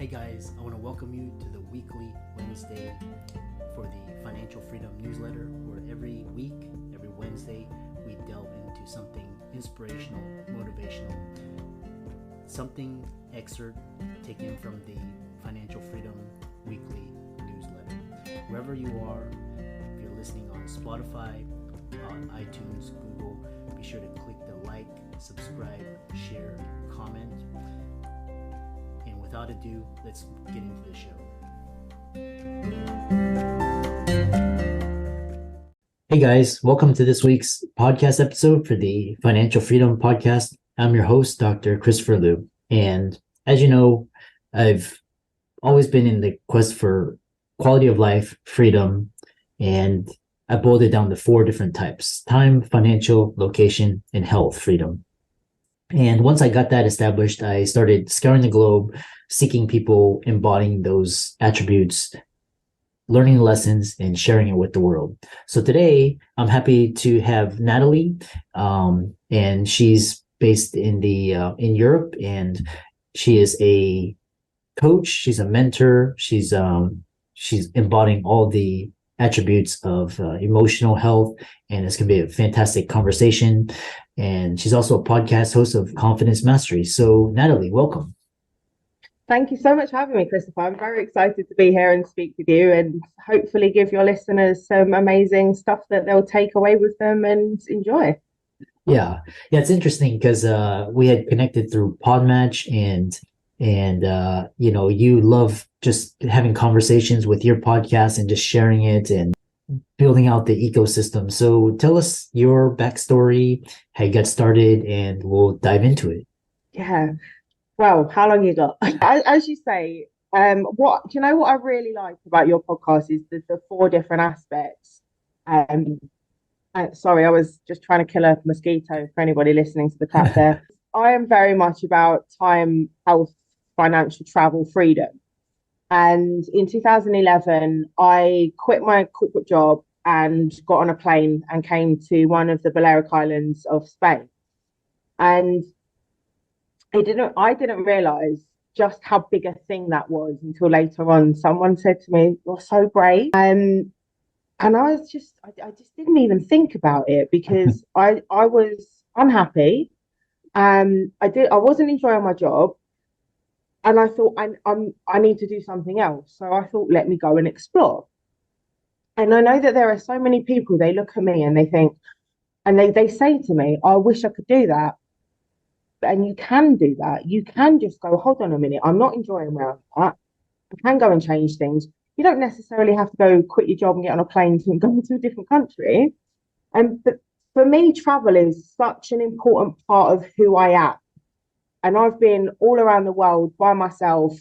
Hey guys, I want to welcome you to the weekly Wednesday for the Financial Freedom newsletter, where every week, every Wednesday, we delve into something inspirational, motivational, something excerpt taken from the Financial Freedom weekly newsletter. Wherever you are, if you're listening on Spotify, on iTunes, Google, be sure to click the like, subscribe, share, comment. And without ado, let's get into the show. Hey guys, welcome to this week's podcast episode for the Financial Freedom Podcast. I'm your host, Dr. Christopher Liu. And as you know, I've always been in the quest for quality of life, freedom, and I boiled it down to 4 different types: time, financial, location, and health freedom. And once I got that established, I started scouring the globe, seeking people embodying those attributes, learning lessons, and sharing it with the world. So today, I'm happy to have Natalie, and she's based in in Europe, and she is a coach. She's a mentor. She's embodying all the attributes of emotional health, and it's going to be a fantastic conversation. And she's also a podcast host of Confidence Mastery. So Natalie, welcome. Thank you so much for having me, Christopher. I'm very excited to be here and speak with you and hopefully give your listeners some amazing stuff that they'll take away with them and enjoy. Yeah, it's interesting because we had connected through Podmatch, and you love just having conversations with your podcast and just sharing it and building out the ecosystem. So tell us your backstory, how you got started, and we'll dive into it. Yeah. Well, how long you got? As you say, what do you know what I really like about your podcast is the 4 different aspects. Sorry, I was just trying to kill a mosquito for anybody listening to the clap there. I am very much about time, health, financial, travel, freedom. And in 2011, I quit my corporate job and got on a plane and came to one of the Balearic Islands of Spain. And I didn't realize just how big a thing that was until later on. Someone said to me, "You're so brave." And I just didn't even think about it because I was unhappy. I wasn't enjoying my job. And I thought, I need to do something else. So I thought, let me go and explore. And I know that there are so many people, they look at me and they think, and they say to me, I wish I could do that. And you can do that. You can just go, hold on a minute, I'm not enjoying where I'm at. I can go and change things. You don't necessarily have to go quit your job and get on a plane and go to a different country. But for me, travel is such an important part of who I am. And I've been all around the world by myself,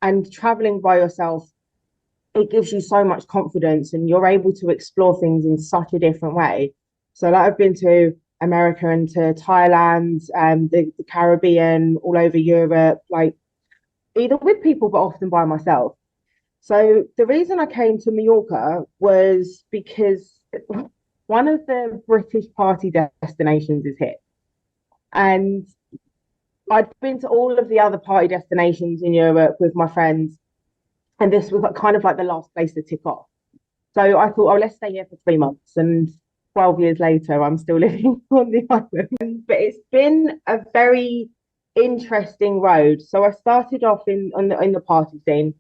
and traveling by yourself, it gives you so much confidence and you're able to explore things in such a different way. So like I've been to America and to Thailand, the Caribbean, all over Europe, like either with people, but often by myself. So the reason I came to Mallorca was because one of the British party destinations is here. And I'd been to all of the other party destinations in Europe with my friends, and this was kind of like the last place to tick off. So I thought, oh, let's stay here for 3 months. And 12 years later, I'm still living on the island. But it's been a very interesting road. So I started off in the party scene.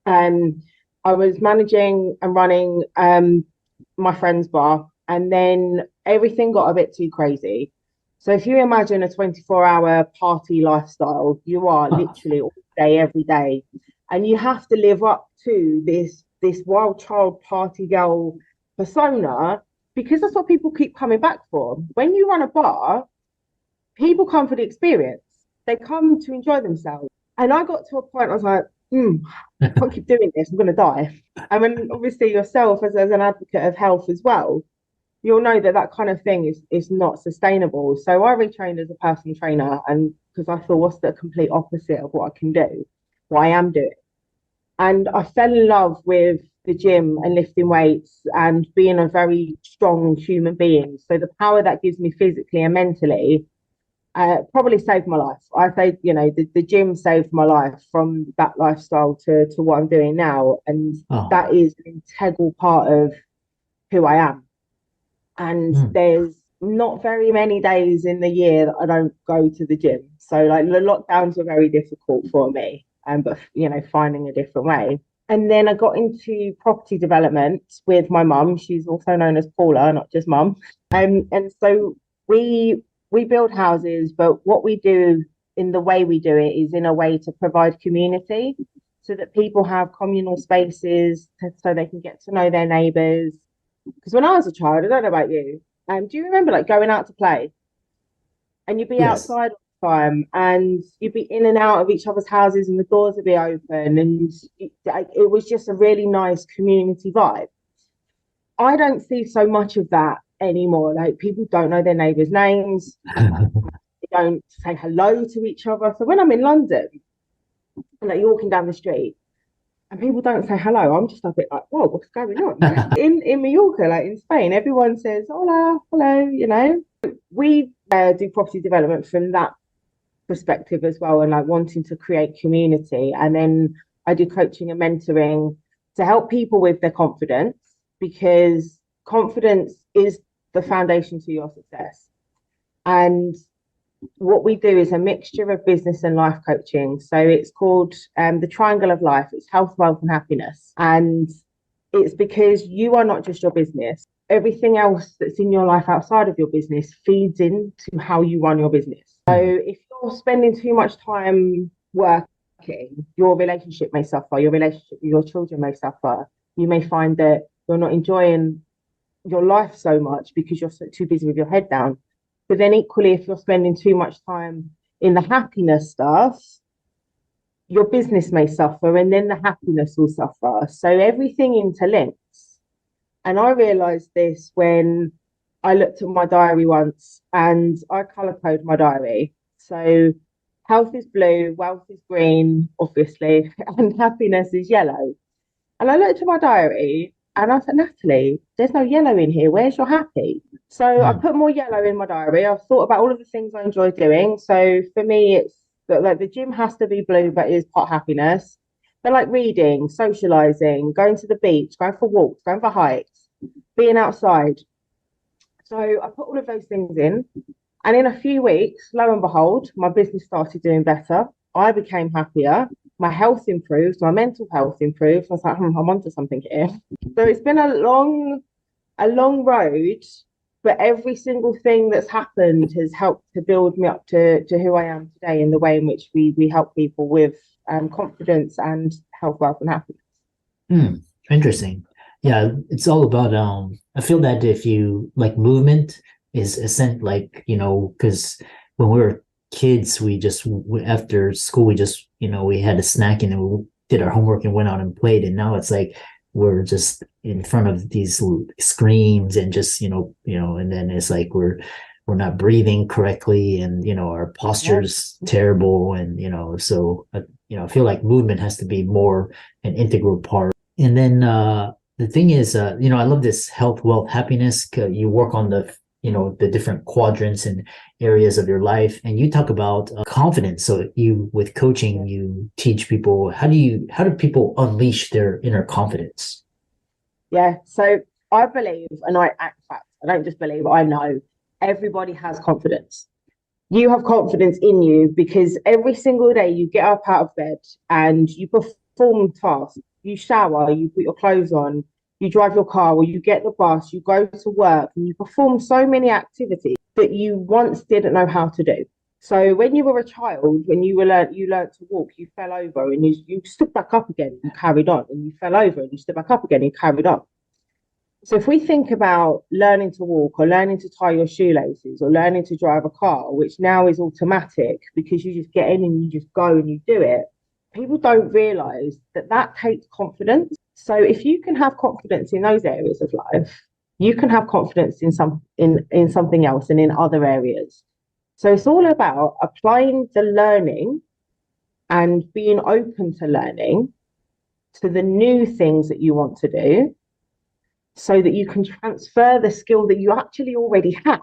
I was managing and running my friend's bar, and then everything got a bit too crazy. So if you imagine a 24-hour party lifestyle, you are literally all day, every day. And you have to live up to this wild child party girl persona, because that's what people keep coming back for. When you run a bar, people come for the experience. They come to enjoy themselves. And I got to a point, I was like, I can't keep doing this. I'm going to die. I mean, obviously yourself as an advocate of health as well, you'll know that kind of thing is not sustainable. So I retrained as a personal trainer, and because I thought, what's the complete opposite of what I can do, what I am doing? And I fell in love with the gym and lifting weights and being a very strong human being. So the power that gives me physically and mentally Probably saved my life. I say, the gym saved my life from that lifestyle to what I'm doing now. And Oh, that is an integral part of who I am. And hmm. there's not very many days in the year that I don't go to the gym. So like the lockdowns were very difficult for me, but finding a different way. And then I got into property development with my mum. She's also known as Paula, not just mum. And so we build houses, but what we do in the way we do it is in a way to provide community so that people have communal spaces so they can get to know their neighbours. Because when I was a child, I don't know about you, do you remember like going out to play and you'd be Yes. outside all the time and you'd be in and out of each other's houses and the doors would be open and it was just a really nice community vibe. I don't see so much of that anymore. Like people don't know their neighbours' names, they don't say hello to each other. So when I'm in London, and like you're walking down the street and people don't say hello, I'm just a bit like, whoa, what's going on? In Mallorca, like in Spain, everyone says hola, hello. We do property development from that perspective as well, and like wanting to create community. And then I do coaching and mentoring to help people with their confidence, because confidence is the foundation to your success. And what we do is a mixture of business and life coaching. So it's called the triangle of life. It's health, wealth, and happiness. And it's because you are not just your business. Everything else that's in your life outside of your business feeds into how you run your business. So Hmm. if you're spending too much time working, your relationship may suffer, your relationship with your children may suffer. You may find that you're not enjoying your life so much because you're too busy with your head down. But then equally, if you're spending too much time in the happiness stuff, your business may suffer and then the happiness will suffer. So everything interlinks. And I realized this when I looked at my diary once and I color code my diary. So health is blue, wealth is green, obviously, and happiness is yellow. And I looked at my diary and I said, Natalie, there's no yellow in here. Where's your happy? So I Hmm. put more yellow in my diary. I've thought about all of the things I enjoy doing. So for me, it's like the gym has to be blue, but it is part happiness. But like reading, socializing, going to the beach, going for walks, going for hikes, being outside. So I put all of those things in. And in a few weeks, lo and behold, my business started doing better. I became happier. My health improved. My mental health improved. I was like, I'm onto something here. So it's been a long road, but every single thing that's happened has helped to build me up to who I am today in the way in which we help people with confidence and health, wealth, and happiness. Hmm. Interesting. Yeah, it's all about I feel that if you like movement is essential, like, because when we were kids, after school we just, we had a snack and then we did our homework and went out and played. And now it's like we're just in front of these screens and just, and then it's like we're not breathing correctly, and our Yeah. posture's terrible, and so I feel like movement has to be more an integral part. And then the thing is, I love this health, wealth, happiness. You work on the different quadrants and areas of your life, and you talk about confidence. So with coaching, you teach people how do people unleash their inner confidence? Yeah. So I believe, and I act fact, I don't just believe, I know everybody has confidence. You have confidence in you because every single day you get up out of bed and you perform tasks, you shower, you put your clothes on, you drive your car, or you get the bus, you go to work, and you perform so many activities that you once didn't know how to do. So when you were a child, when you learned to walk, you fell over and you stood back up again and carried on, and you fell over and you stood back up again and carried on. So if we think about learning to walk or learning to tie your shoelaces or learning to drive a car, which now is automatic because you just get in and you just go and you do it, people don't realize that that takes confidence. So if you can have confidence in those areas of life, you can have confidence in something else and in other areas. So it's all about applying the learning and being open to learning to the new things that you want to do so that you can transfer the skill that you actually already have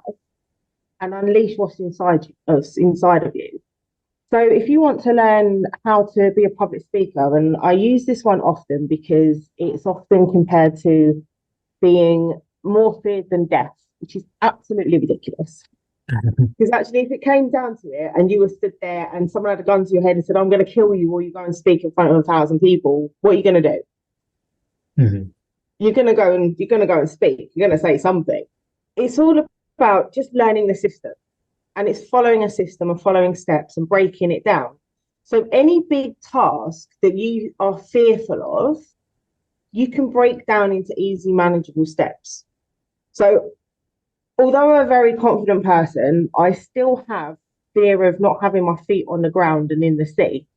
and unleash what's inside of you. So if you want to learn how to be a public speaker, and I use this one often because it's often compared to being more feared than death, which is absolutely ridiculous. Because actually, if it came down to it and you were stood there and someone had a gun to your head and said, I'm going to kill you or you go and speak in front of 1,000 people, what are you going to do? Mm-hmm. You're going to go and speak. You're going to say something. It's all about just learning the system. And it's following a system and following steps and breaking it down. So any big task that you are fearful of, you can break down into easy, manageable steps. So although I'm a very confident person, I still have fear of not having my feet on the ground and in the sea.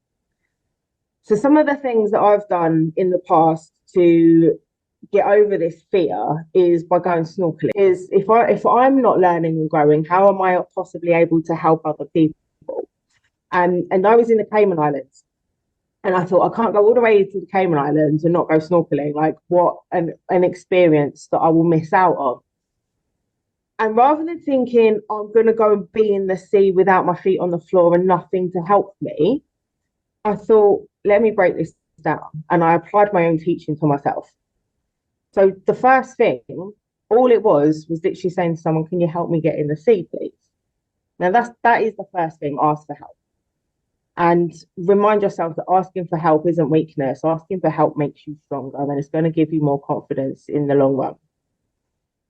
So some of the things that I've done in the past to get over this fear is by going snorkeling. Is if I'm not learning and growing, how am I possibly able to help other people? And I was in the Cayman Islands, and I thought I can't go all the way to the Cayman Islands and not go snorkeling. Like what an experience that I will miss out on. And rather than thinking I'm going to go and be in the sea without my feet on the floor and nothing to help me, I thought, let me break this down. And I applied my own teaching to myself. So the first thing, all it was literally saying to someone, can you help me get in the sea, please? Now that is the first thing, ask for help. And remind yourself that asking for help isn't weakness. Asking for help makes you stronger and it's going to give you more confidence in the long run.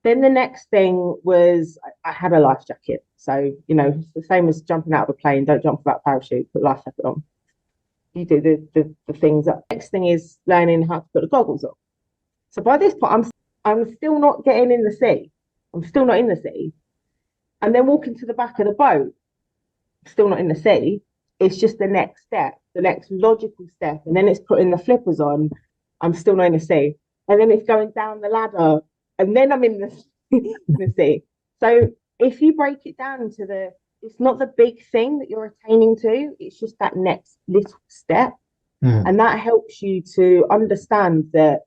Then the next thing was I had a life jacket. So, it's the same as jumping out of a plane. Don't jump without a parachute, put life jacket on. You do the things. The next thing is learning how to put the goggles on. So by this point, I'm still not getting in the sea. I'm still not in the sea. And then walking to the back of the boat, still not in the sea. It's just the next step, the next logical step. And then it's putting the flippers on. I'm still not in the sea. And then it's going down the ladder. And then I'm in the sea. So if you break it down to it's not the big thing that you're attaining to, it's just that next little step. Mm. And that helps you to understand that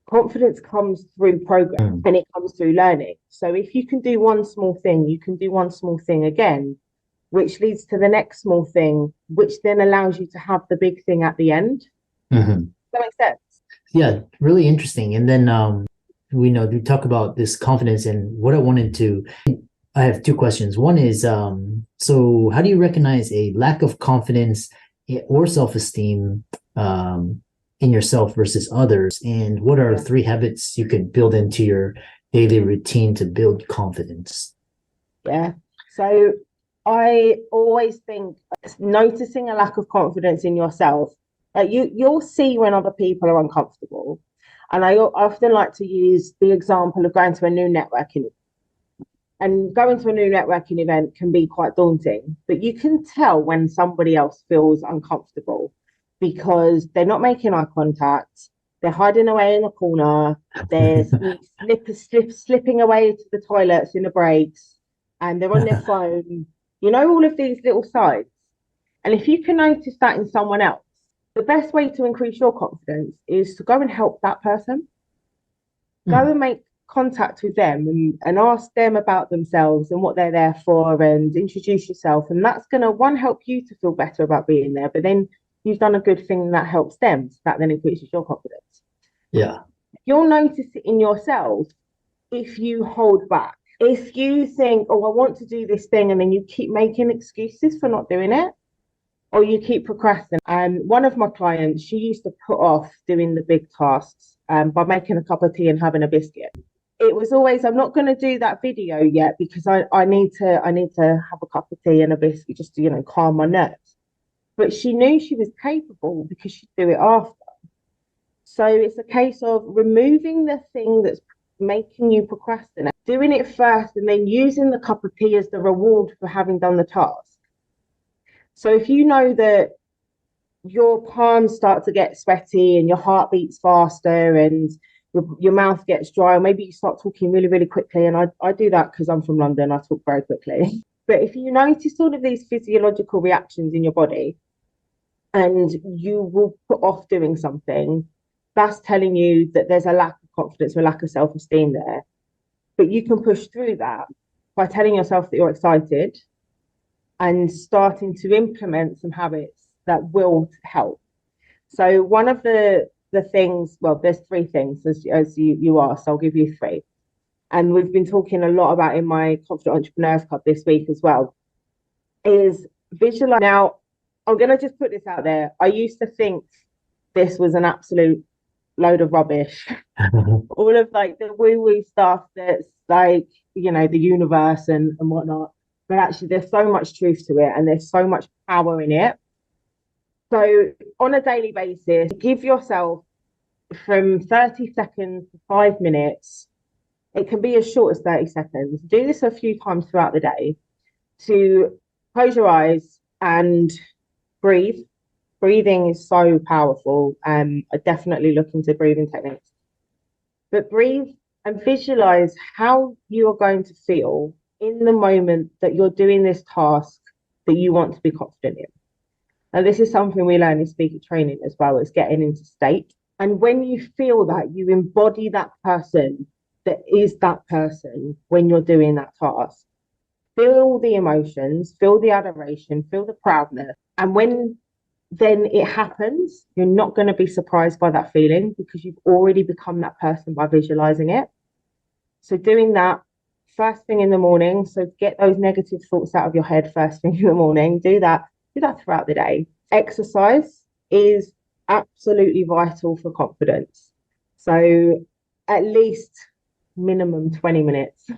confidence comes through progress and it comes through learning. So if you can do one small thing, you can do one small thing again, which leads to the next small thing, which then allows you to have the big thing at the end. Mm-hmm. Does that make sense? Yeah, really interesting. And then we talk about this confidence and what I have two questions. One is, so how do you recognize a lack of confidence or self-esteem in yourself versus others? And what are 3 habits you could build into your daily routine to build confidence? Yeah. So I always think noticing a lack of confidence in yourself, like you'll see when other people are uncomfortable. And I often like to use the example of going to a new networking event. And going to a new networking event can be quite daunting, but you can tell when somebody else feels uncomfortable because they're not making eye contact, they're hiding away in the corner, they're slipping away to the toilets in the breaks, and they're on their phone. All of these little signs. And if you can notice that in someone else, the best way to increase your confidence is to go and help that person. Go and make contact with them and ask them about themselves and what they're there for and introduce yourself. And that's going to, help you to feel better about being there. But then you've done a good thing that helps them. So that then increases your confidence. Yeah. You'll notice it in yourself if you hold back. If you think, oh, I want to do this thing, and then you keep making excuses for not doing it, or you keep procrastinating. And one of my clients, she used to put off doing the big tasks by making a cup of tea and having a biscuit. It was always, I'm not going to do that video yet because I need to have a cup of tea and a biscuit just to, calm my nerves. But she knew she was capable because she'd do it after. So it's a case of removing the thing that's making you procrastinate, doing it first, and then using the cup of tea as the reward for having done the task. So if you know that your palms start to get sweaty and your heart beats faster and your mouth gets dry, or maybe you start talking really, really quickly, and I do that because I'm from London, I talk very quickly. But if you notice all of these physiological reactions in your body and you will put off doing something, that's telling you that there's a lack of confidence or a lack of self-esteem there. But you can push through that by telling yourself that you're excited and starting to implement some habits that will help. So one of the things, well, there's three things as you asked, I'll give you three. And we've been talking a lot about in my Confident Entrepreneurs Club this week as well, is visualize. Now, I'm going to just put this out there. I used to think this was an absolute load of rubbish. All of like the woo-woo stuff that's like, you know, the universe and whatnot. But actually, there's so much truth to it and there's so much power in it. So on a daily basis, give yourself from 30 seconds to 5 minutes. It can be as short as 30 seconds. Do this a few times throughout the day to close your eyes and breathe. Breathing is so powerful. I definitely look into breathing techniques. But breathe and visualize how you are going to feel in the moment that you're doing this task that you want to be confident in. And this is something we learn in speaker training as well, as getting into state. And when you feel that, you embody that person that is that person when you're doing that task. Feel the emotions, feel the adoration, feel the proudness. And when then it happens, you're not going to be surprised by that feeling because you've already become that person by visualizing it. So doing that first thing in the morning, so get those negative thoughts out of your head first thing in the morning, do that throughout the day. Exercise is absolutely vital for confidence. So at least minimum 20 minutes.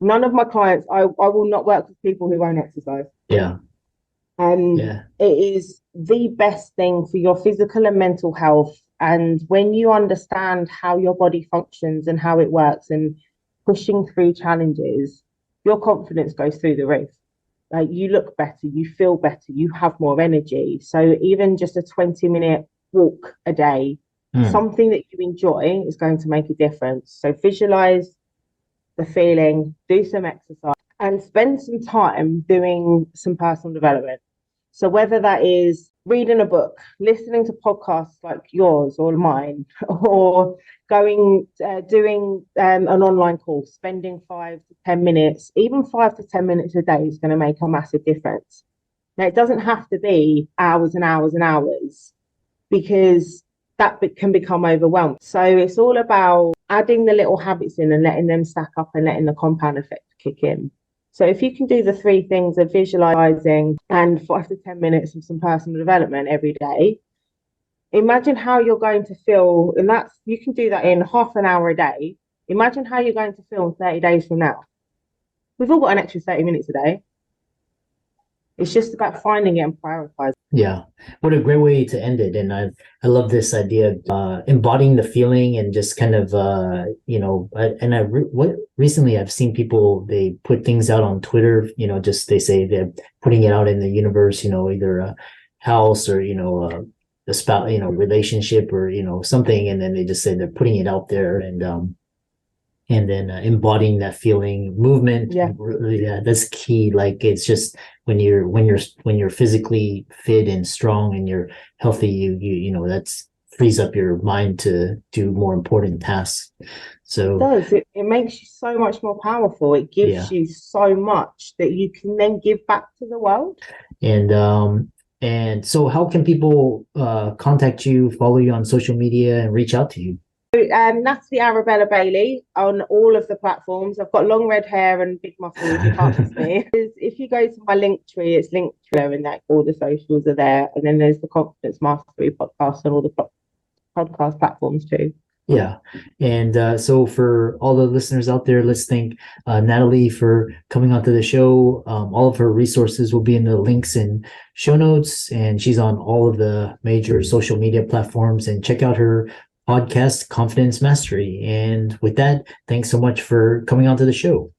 None of my clients, I will not work with people who won't exercise. Yeah. It is the best thing for your physical and mental health. And when you understand how your body functions and how it works and pushing through challenges, your confidence goes through the roof. Like you look better, you feel better, you have more energy. So even just a 20-minute walk a day, something that you enjoy is going to make a difference. So visualize the feeling, do some exercise, and spend some time doing some personal development. So whether that is reading a book, listening to podcasts like yours or mine, or doing an online course, spending 5 to 10 minutes, even 5 to 10 minutes a day is going to make a massive difference. Now, it doesn't have to be hours and hours and hours because that can become overwhelmed. So it's all about adding the little habits in and letting them stack up and letting the compound effect kick in. So if you can do the three things of visualizing and 5 to 10 minutes of some personal development every day, imagine how you're going to feel. And you can do that in half an hour a day. Imagine how you're going to feel in 30 days from now. We've all got an extra 30 minutes a day. It's just about finding it and prioritizing. Yeah, what a great way to end it. And I love this idea of embodying the feeling and just kind of recently I've seen people, they put things out on Twitter, just they say they're putting it out in the universe, either a house or a spouse, relationship or something, and then they just say they're putting it out there and then embodying that feeling. Movement, that's key. Like it's just when you're physically fit and strong and you're healthy, you that's frees up your mind to do more important tasks. So it makes you so much more powerful. It gives you so much that you can then give back to the world. And so how can people contact you, follow you on social media, and reach out to you? Natalie Arabella Bailey on all of the platforms. I've got long red hair and big muscles. You can't miss me. If you go to my link tree, it's linked there, and that all the socials are there. And then there's the Confidence Mastery podcast on all the podcast platforms too. Yeah. And so for all the listeners out there, let's thank Natalie for coming onto the show. All of her resources will be in the links and show notes, and she's on all of the major social media platforms. And check out her podcast, Confidence Mastery. And with that, thanks so much for coming onto the show.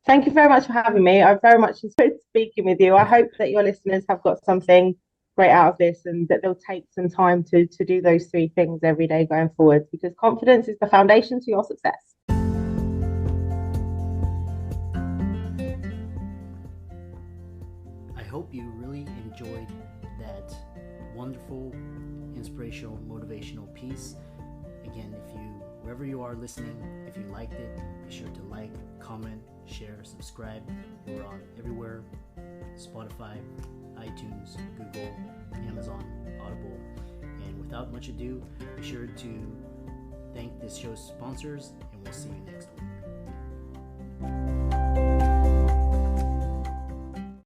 Thank you very much for having me. I very much enjoyed speaking with you. I hope that your listeners have got something great out of this and that they'll take some time to do those three things every day going forward, because confidence is the foundation to your success. I hope you really enjoyed that wonderful, inspirational, motivational piece. Again, wherever you are listening, if you liked it, be sure to like, comment, share, subscribe. We're on everywhere: Spotify, iTunes, Google, Amazon, Audible. And without much ado, be sure to thank this show's sponsors, and we'll see you next week.